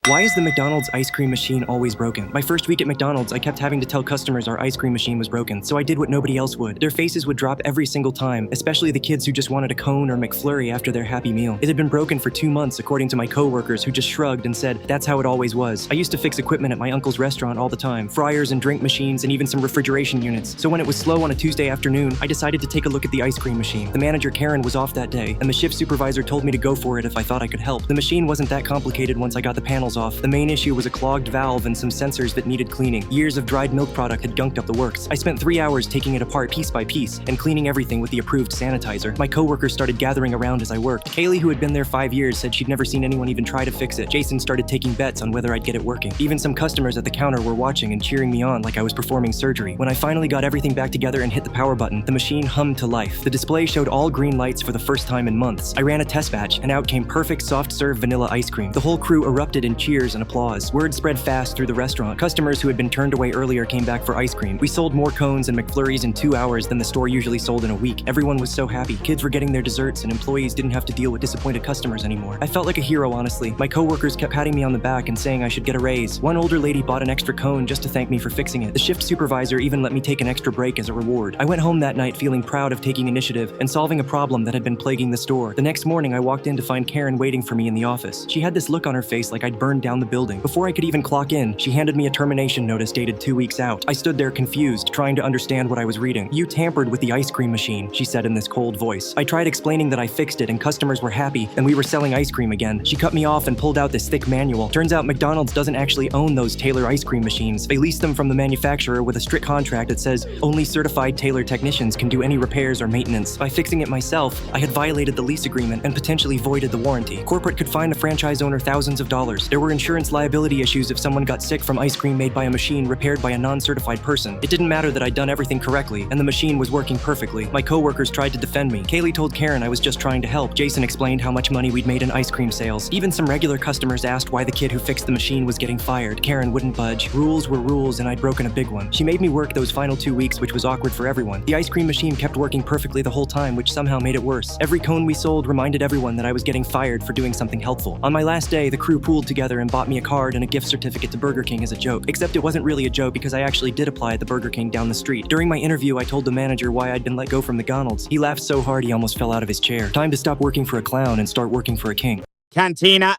Why is the McDonald's ice cream machine always broken? My first week at McDonald's, I kept having to tell customers our ice cream machine was broken, so I did what nobody else would. Their faces would drop every single time, especially the kids who just wanted a cone or McFlurry after their happy meal. It had been broken for 2 months, according to my coworkers, who just shrugged and said, that's how it always was. I used to fix equipment at my uncle's restaurant all the time, fryers and drink machines and even some refrigeration units. So when it was slow on a Tuesday afternoon, I decided to take a look at the ice cream machine. The manager, Karen, was off that day, and the shift supervisor told me to go for it if I thought I could help. The machine wasn't that complicated once I got the panels off. The main issue was a clogged valve and some sensors that needed cleaning. Years of dried milk product had gunked up the works. I spent 3 hours taking it apart piece by piece and cleaning everything with the approved sanitizer. My coworkers started gathering around as I worked. Kaylee, who had been there 5 years, said she'd never seen anyone even try to fix it. Jason started taking bets on whether I'd get it working. Even some customers at the counter were watching and cheering me on like I was performing surgery. When I finally got everything back together and hit the power button, the machine hummed to life. The display showed all green lights for the first time in months. I ran a test batch, and out came perfect soft-serve vanilla ice cream. The whole crew erupted in cheers and applause. Word spread fast through the restaurant. Customers who had been turned away earlier came back for ice cream. We sold more cones and McFlurries in 2 hours than the store usually sold in a week. Everyone was so happy. Kids were getting their desserts and employees didn't have to deal with disappointed customers anymore. I felt like a hero, honestly. My coworkers kept patting me on the back and saying I should get a raise. One older lady bought an extra cone just to thank me for fixing it. The shift supervisor even let me take an extra break as a reward. I went home that night feeling proud of taking initiative and solving a problem that had been plaguing the store. The next morning, I walked in to find Karen waiting for me in the office. She had this look on her face like I'd burned down the building. Before I could even clock in, she handed me a termination notice dated 2 weeks out. I stood there confused, trying to understand what I was reading. You tampered with the ice cream machine, she said in this cold voice. I tried explaining that I fixed it and customers were happy and we were selling ice cream again. She cut me off and pulled out this thick manual. Turns out McDonald's doesn't actually own those Taylor ice cream machines. They lease them from the manufacturer with a strict contract that says only certified Taylor technicians can do any repairs or maintenance. By fixing it myself, I had violated the lease agreement and potentially voided the warranty. Corporate could fine the franchise owner thousands of dollars. There were insurance liability issues if someone got sick from ice cream made by a machine repaired by a non-certified person. It didn't matter that I'd done everything correctly, and the machine was working perfectly. My coworkers tried to defend me. Kaylee told Karen I was just trying to help. Jason explained how much money we'd made in ice cream sales. Even some regular customers asked why the kid who fixed the machine was getting fired. Karen wouldn't budge. Rules were rules, and I'd broken a big one. She made me work those final 2 weeks, which was awkward for everyone. The ice cream machine kept working perfectly the whole time, which somehow made it worse. Every cone we sold reminded everyone that I was getting fired for doing something helpful. On my last day, the crew pooled together and bought me a card and a gift certificate to Burger King as a joke. Except it wasn't really a joke because I actually did apply at the Burger King down the street. During my interview, I told the manager why I'd been let go from McDonald's. He laughed so hard he almost fell out of his chair. Time to stop working for a clown and start working for a king. Cantina.